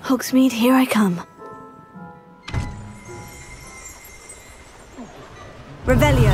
Hogsmeade, here I come. Revelio.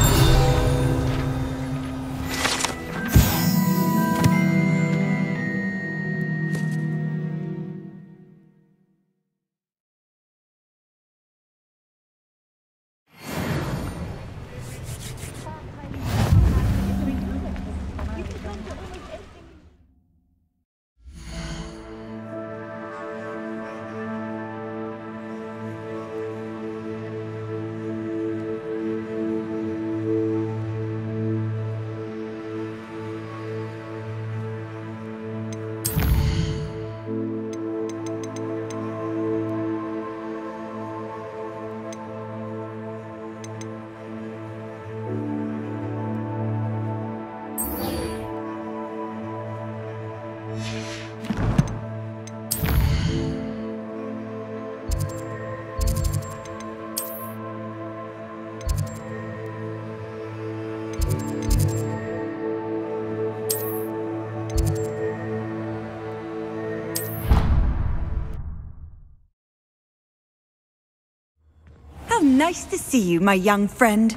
How nice to see you, my young friend.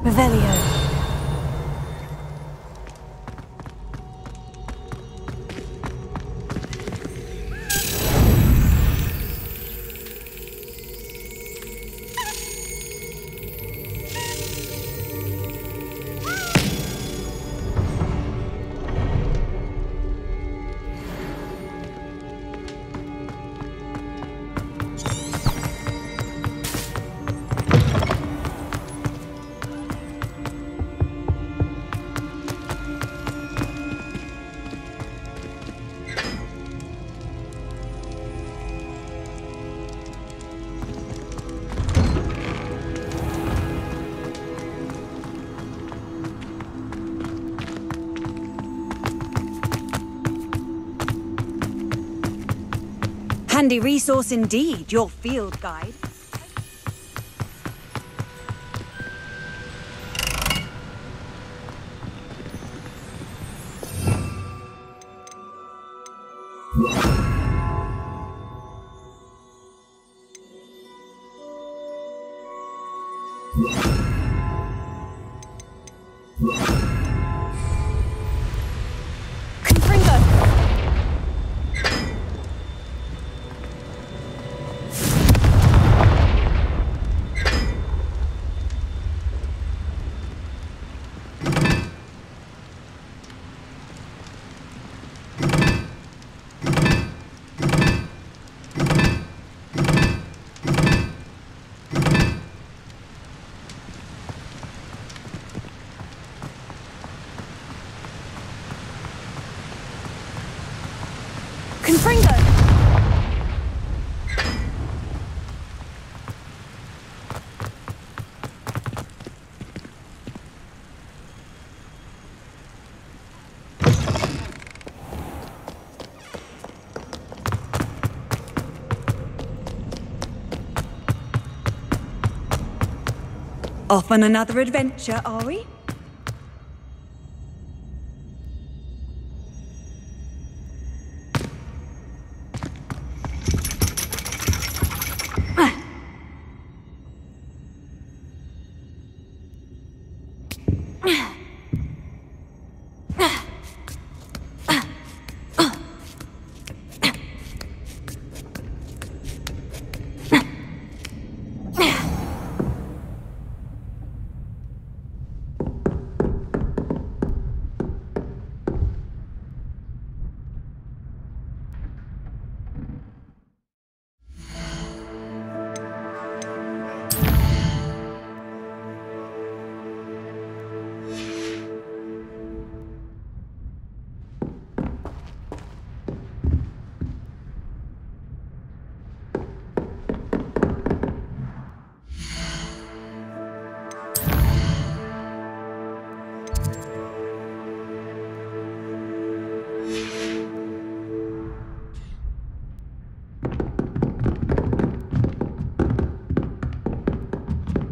Revelio. Handy resource indeed, your field guide. Off on another adventure, are we?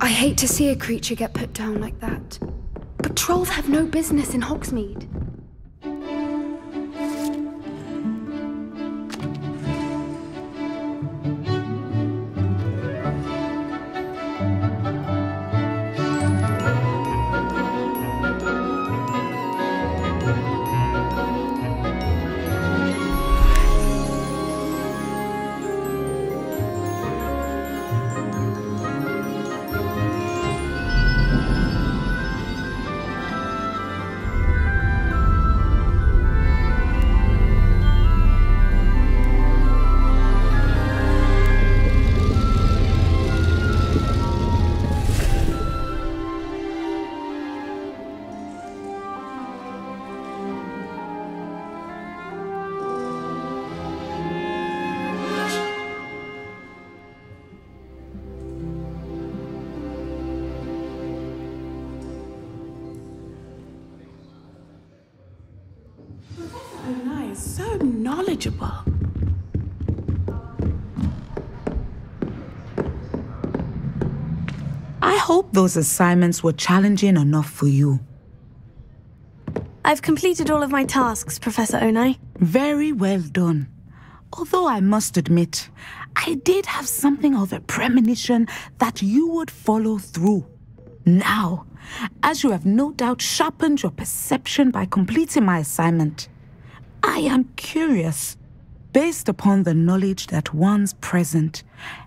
I hate to see a creature get put down like that. But Trolls have no business in Hogsmeade. So knowledgeable. I hope those assignments were challenging enough for you. I've completed all of my tasks, Professor Onai. Very well done. Although I must admit, I did have something of a premonition that you would follow through. Now, as you have no doubt sharpened your perception by completing my assignment, I am curious, based upon the knowledge that one's present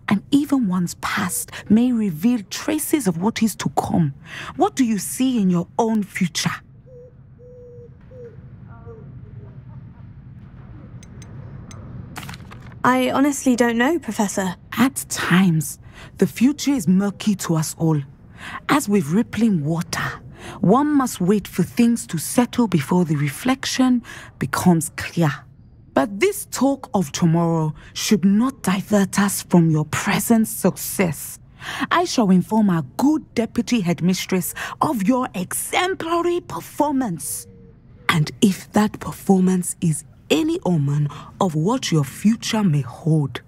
and even one's past may reveal traces of what is to come. What do you see in your own future? I honestly don't know, Professor. At times, the future is murky to us all. As with rippling water, one must wait for things to settle before the reflection becomes clear. But this talk of tomorrow should not divert us from your present success. I shall inform our good deputy headmistress of your exemplary performance. And if that performance is any omen of what your future may hold,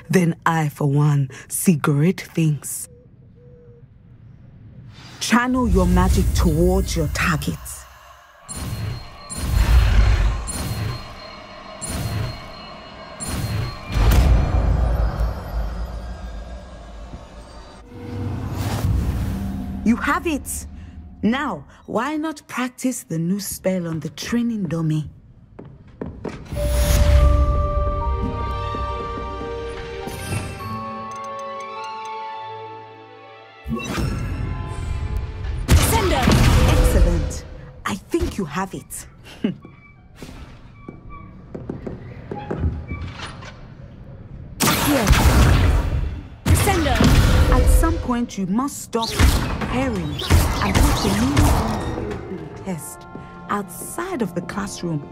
then I, for one, see great things. Channel your magic towards your targets. You have it! Now, why not practice the new spell on the training dummy? Excellent. I think you have it. Here. Descender! At some point, you must stop preparing and put the new to the test outside of the classroom.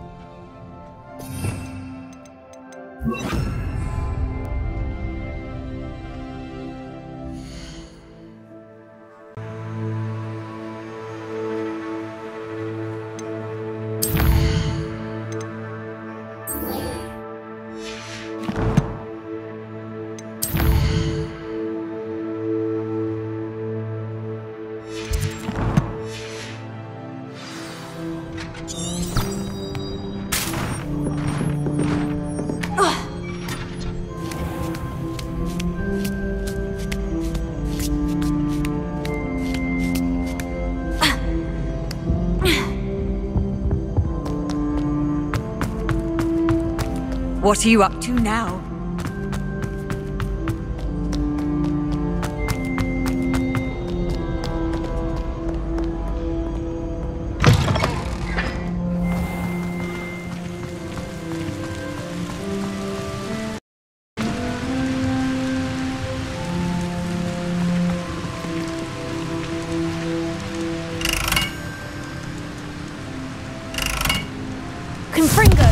What are you up to now? Confringo!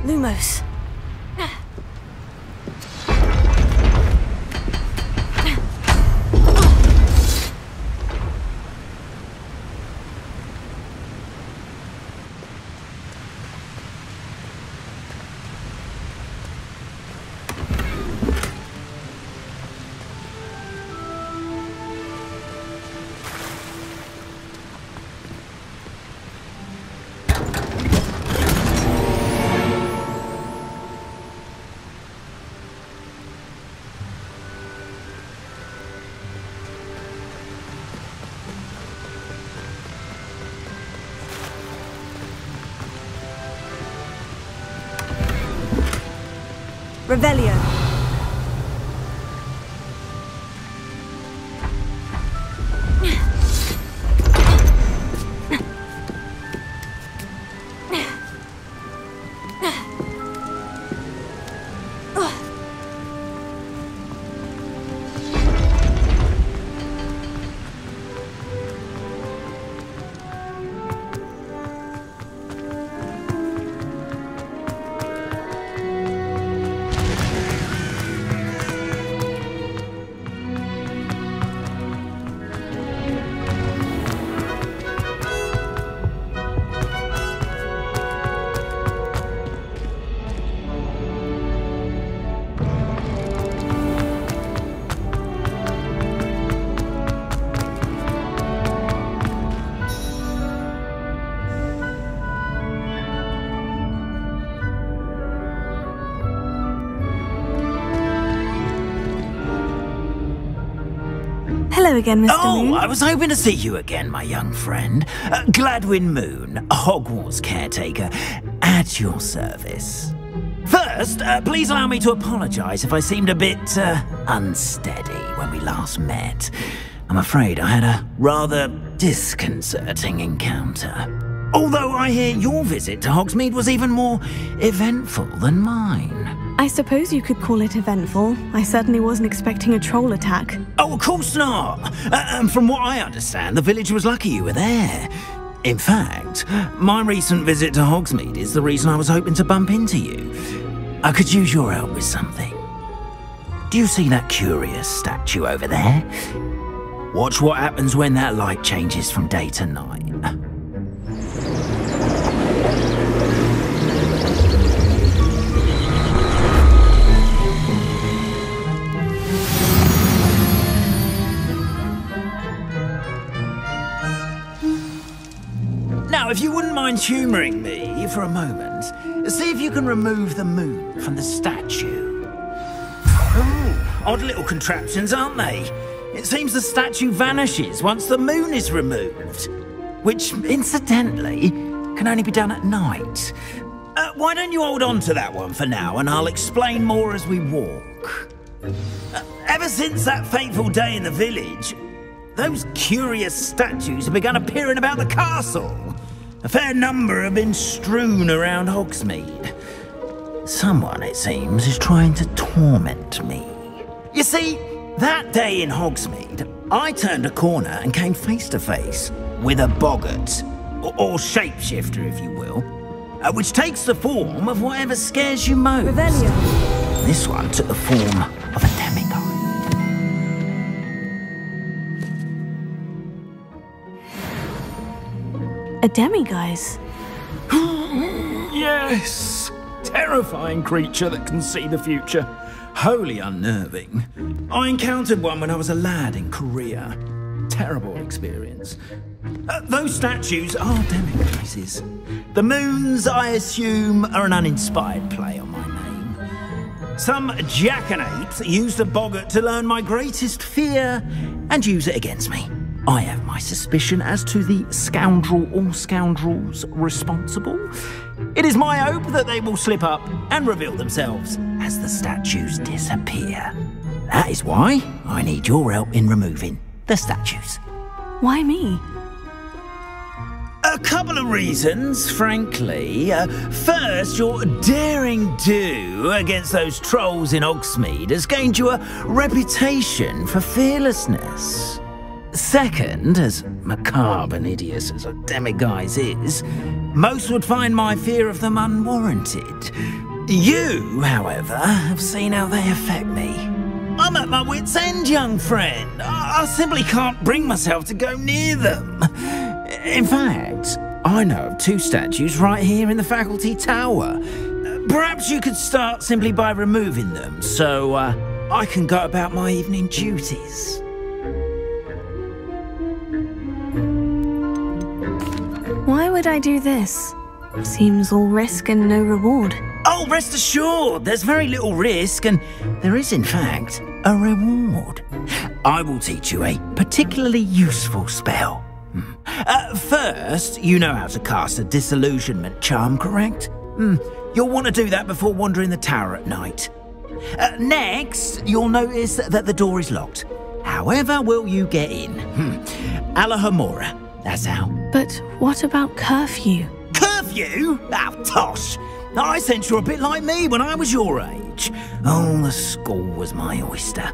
Lumos. Revelio. Hello again, Mr. Oh, Moon. I was hoping to see you again, my young friend. Gladwin Moon, Hogwarts caretaker, at your service. First, please allow me to apologise if I seemed a bit unsteady when we last met. I'm afraid I had a rather disconcerting encounter. Although I hear your visit to Hogsmeade was even more eventful than mine. I suppose you could call it eventful. I certainly wasn't expecting a troll attack. Oh, of course not. And from what I understand, the village was lucky you were there. In fact, my recent visit to Hogsmeade is the reason I was hoping to bump into you. I could use your help with something. Do you see that curious statue over there? Watch what happens when that light changes from day to night. Now, if you wouldn't mind humouring me for a moment, see if you can remove the moon from the statue. Oh, odd little contraptions, aren't they? It seems the statue vanishes once the moon is removed, which, incidentally, can only be done at night. Why don't you hold on to that one for now, and I'll explain more as we walk. Ever since that fateful day in the village, those curious statues have begun appearing about the castle. A fair number have been strewn around Hogsmeade. Someone, it seems, is trying to torment me. You see, that day in Hogsmeade, I turned a corner and came face to face with a boggart, or shapeshifter, if you will, which takes the form of whatever scares you most. Revelio. This one took the form of a demigod. A demiguise? Yes! Terrifying creature that can see the future. Wholly unnerving. I encountered one when I was a lad in Korea. Terrible experience. Those statues are demiguises. The moons, I assume, are an uninspired play on my name. Some jackanapes used a boggart to learn my greatest fear and use it against me. I have my suspicion as to the scoundrel or scoundrels responsible. It is my hope that they will slip up and reveal themselves as the statues disappear. That is why I need your help in removing the statues. Why me? A couple of reasons, frankly. First, your daring do against those trolls in Hogsmeade has gained you a reputation for fearlessness. Second, as macabre and hideous as a demiguise is, Most would find my fear of them unwarranted. You, however, have seen how they affect me. I'm at my wit's end, young friend. I simply can't bring myself to go near them. In fact, I know of 2 statues right here in the faculty tower. Perhaps you could start simply by removing them, so I can go about my evening duties. Why would I do this? Seems all risk and no reward. Oh, rest assured, there's very little risk, and there is, in fact, a reward. I will teach you a particularly useful spell. First, you know how to cast a disillusionment charm, correct? You'll want to do that before wandering the tower at night. Next, you'll notice that the door is locked. However will you get in? Alohamora, that's how. But what about curfew? Curfew? Oh, tosh. I sense you're a bit like me when I was your age. Oh, the school was my oyster.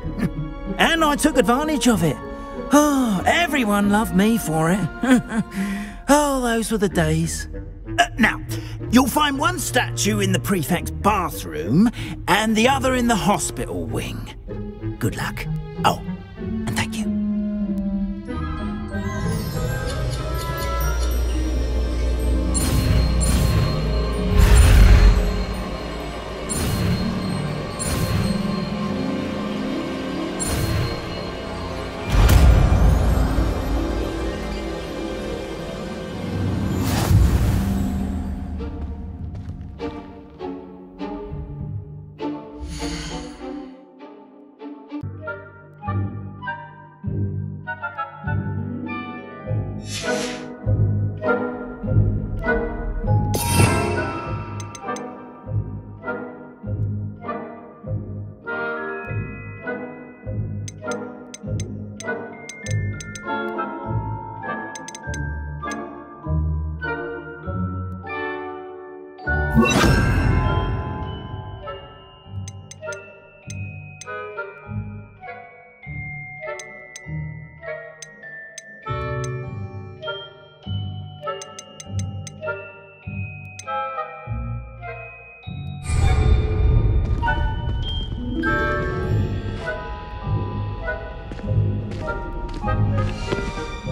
And I took advantage of it. Oh, everyone loved me for it. Oh, those were the days. Now, you'll find one statue in the prefect's bathroom and the other in the hospital wing. Good luck. Oh, and thank you.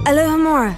Alohamora.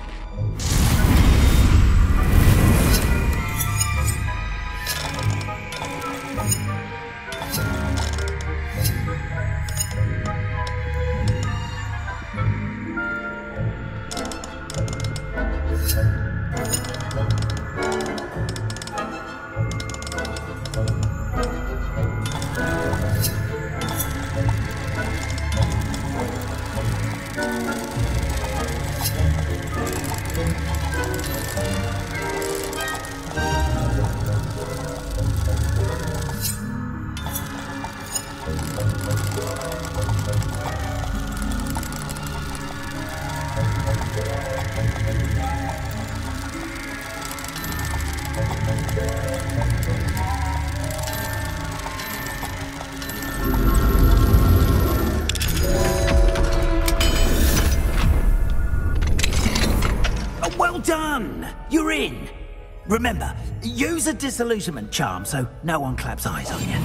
Well done! You're in! Remember, use a disillusionment charm so no one claps eyes on you.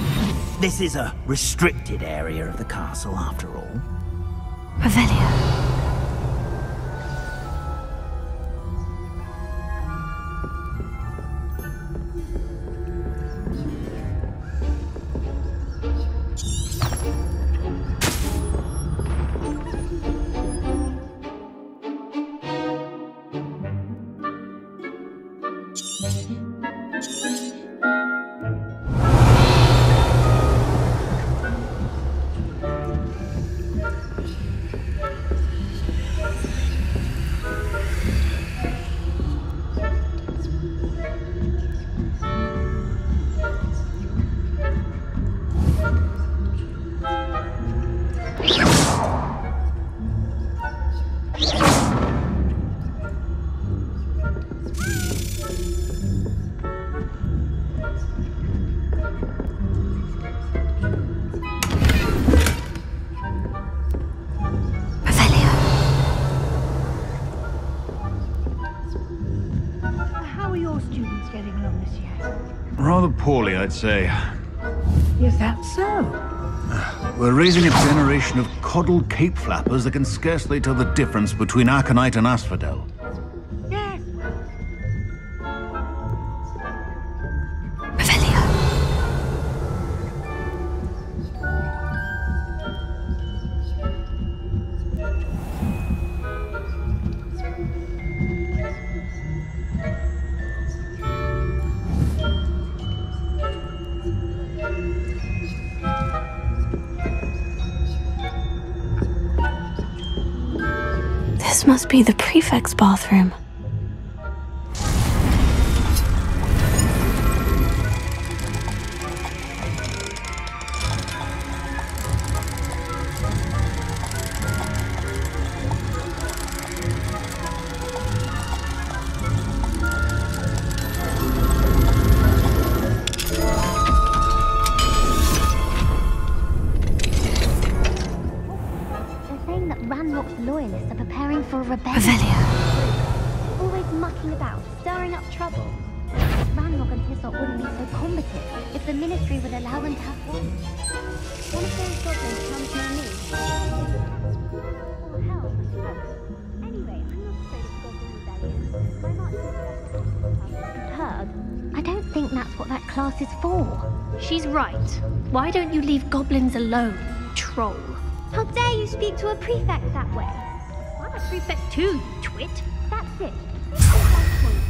This is a restricted area of the castle, after all. Revelio. getting along this year? Rather poorly, I'd say. Is that so? We're raising a generation of coddled cape flappers that can scarcely tell the difference between aconite and asphodel. Yes. This must be the prefect's bathroom. Loyalists are preparing for a rebellion. Always mucking about, stirring up trouble. Ranrock and Hyssop wouldn't be so combative if the Ministry would allow them to have one. One of those goblins comes near me. Or hell, I suppose. Anyway, I'm not afraid of Goblin Rebellion. My march Herb, I don't think that's what that class is for. She's right. Why don't you leave goblins alone, troll? How dare you speak to a prefect that way? I'm a prefect too, you twit. That's it. This is my point.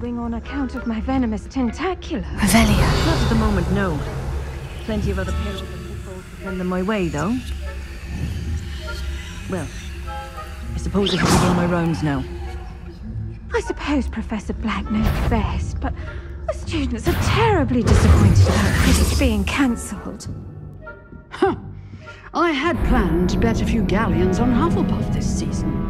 Wing on account of my venomous tentacular. Revelia. Not at the moment, no. Plenty of other perils and pitfalls to send them my way, though. Well, I suppose I can begin my rounds now. I suppose Professor Black knows best, but the students are terribly disappointed about Quidditch being cancelled. Huh. I had planned to bet a few galleons on Hufflepuff this season.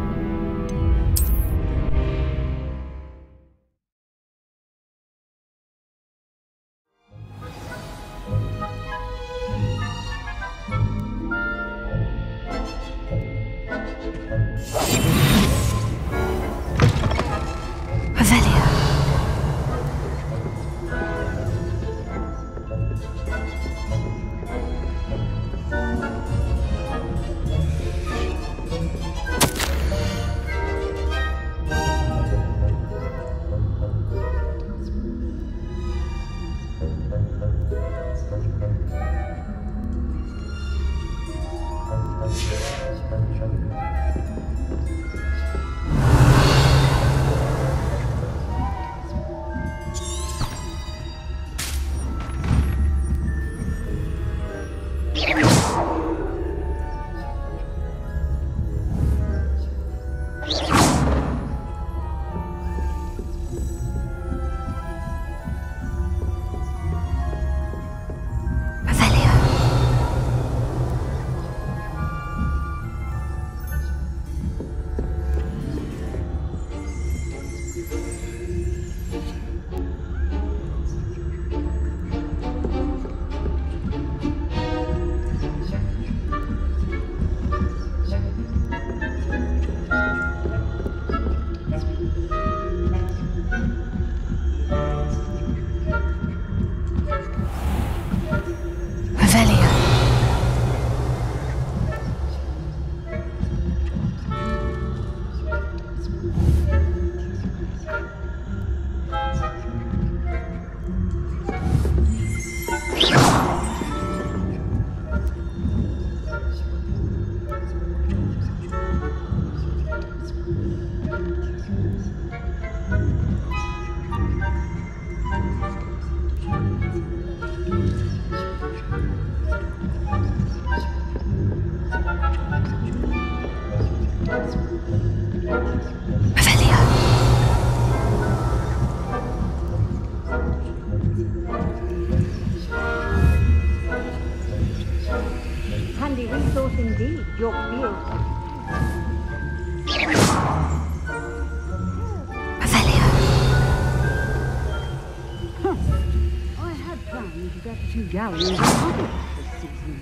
few galleons on Hogwarts this season.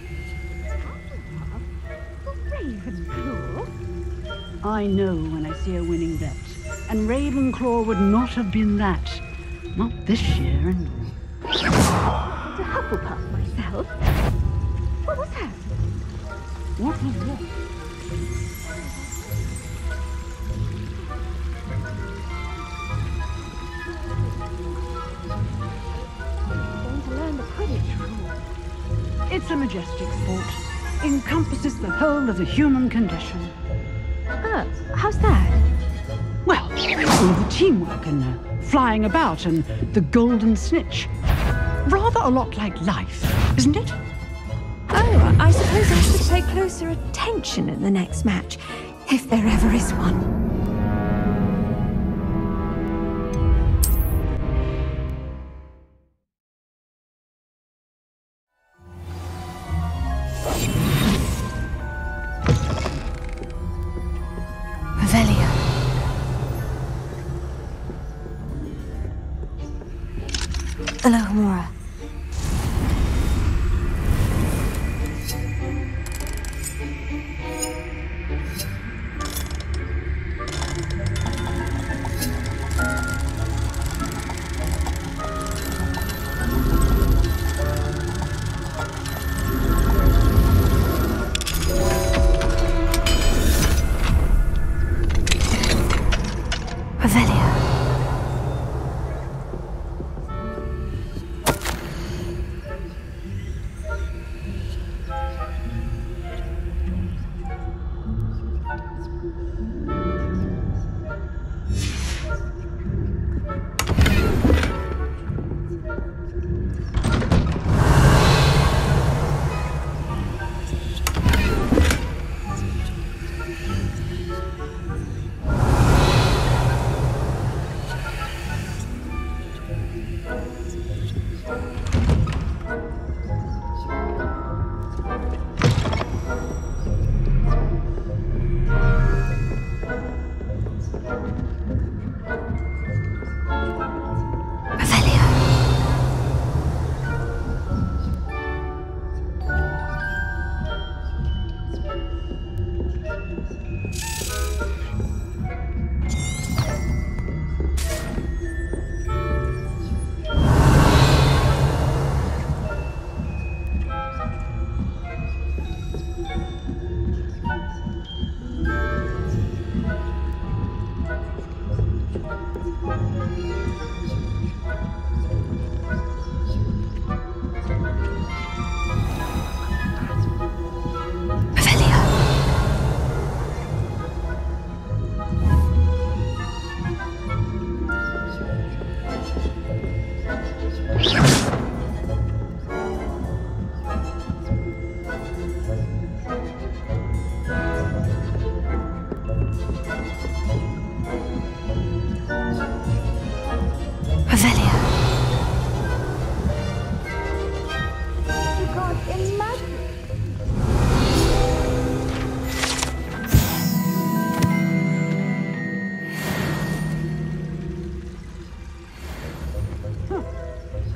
Ravenclaw? I know when I see a winning bet, and Ravenclaw would not have been that. Not this year, anyway. To Hufflepuff myself? What was that? What was that? Going to learn the Quidditch rule. It's a majestic sport. Encompasses the whole of the human condition. How's that? Well, all the teamwork and flying about and the golden snitch. Rather a lot like life, isn't it? Oh, I suppose I should pay closer attention in the next match, if there ever is one. Alohamora.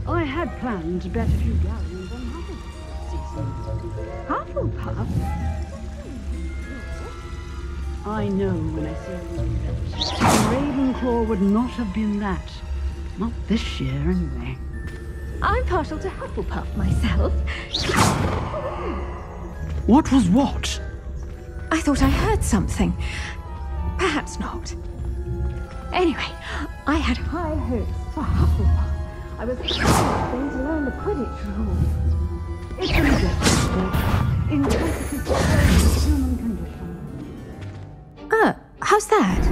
I had planned to bet a few galleons on Hufflepuff this season. Hufflepuff? I know when I see a winning bet. And Ravenclaw would not have been that. Not this year, anyway. I'm partial to Hufflepuff myself. What was what? I thought I heard something. Perhaps not. Anyway, I had high hopes for Hufflepuff. I was going to learn the Quidditch rule. It's a majestic sport. Encompasses the whole of the human condition. How's that?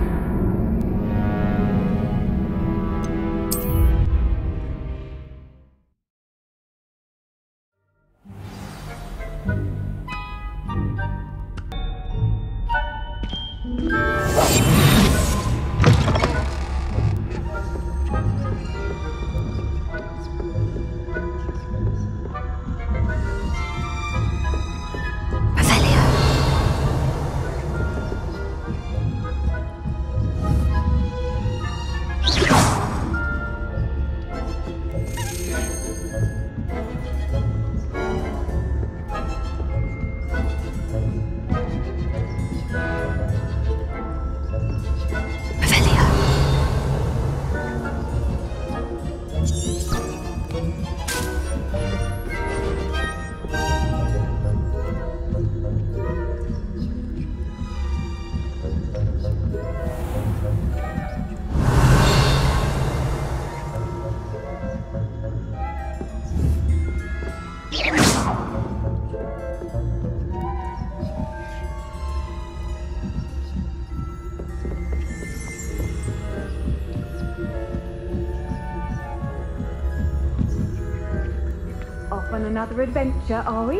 another adventure, are we?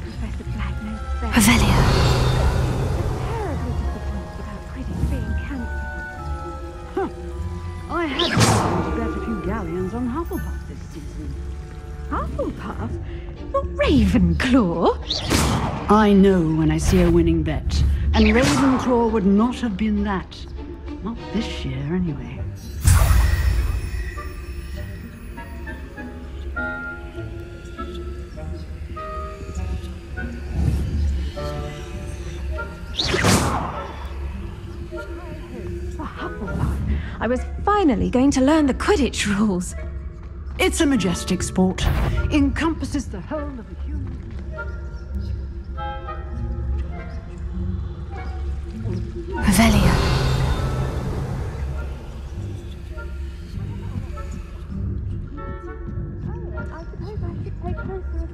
Professor Blacknose there. Revelio. Terribly disappointed about Quidditch being cancelled. I had planned to bet a few galleons on Hufflepuff this season. Hufflepuff? Not Ravenclaw? I know when I see a winning bet, and Ravenclaw would not have been that. Not this year, anyway. For Hufflepuff, I was finally going to learn the Quidditch rules. It's a majestic sport. Encompasses the whole of the human... Revelio. I suppose I should pay closer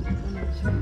attention.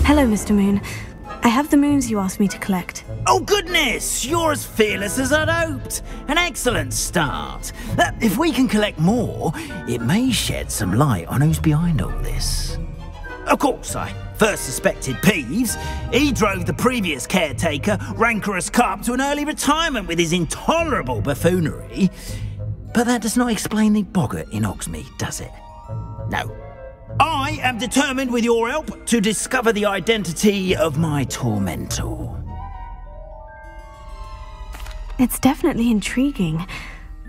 Hello, Mr. Moon. I have the moons you asked me to collect. Oh goodness, you're as fearless as I'd hoped. An excellent start. If we can collect more, it may shed some light on who's behind all this. Of course, I first suspected Peeves. He drove the previous caretaker, Rancorous Carp, to an early retirement with his intolerable buffoonery. But that does not explain the boggart in Hogsmeade, does it? No. I am determined, with your help, to discover the identity of my tormentor. It's definitely intriguing.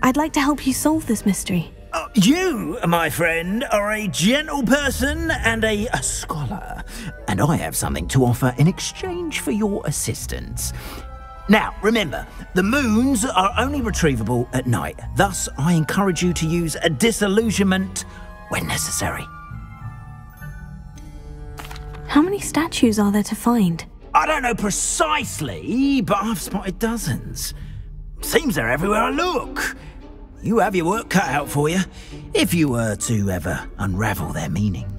I'd like to help you solve this mystery. You, my friend, are a gentle person and a scholar, and I have something to offer in exchange for your assistance. Now, remember, the moons are only retrievable at night. Thus, I encourage you to use a disillusionment when necessary. How many statues are there to find? I don't know precisely, but I've spotted dozens. Seems they're everywhere I look. You have your work cut out for you, if you were to ever unravel their meaning.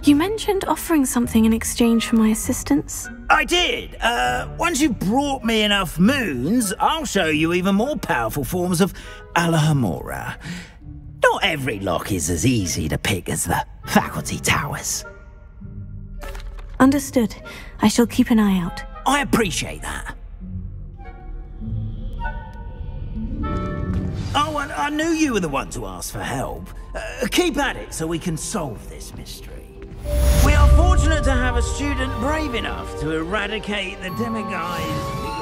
You mentioned offering something in exchange for my assistance? I did. Once you've brought me enough moons, I'll show you even more powerful forms of Alohamora. Not every lock is as easy to pick as the faculty towers. Understood. I shall keep an eye out. I appreciate that. Oh, and I knew you were the one to ask for help. Keep at it so we can solve this mystery. We are fortunate to have a student brave enough to eradicate the demiguise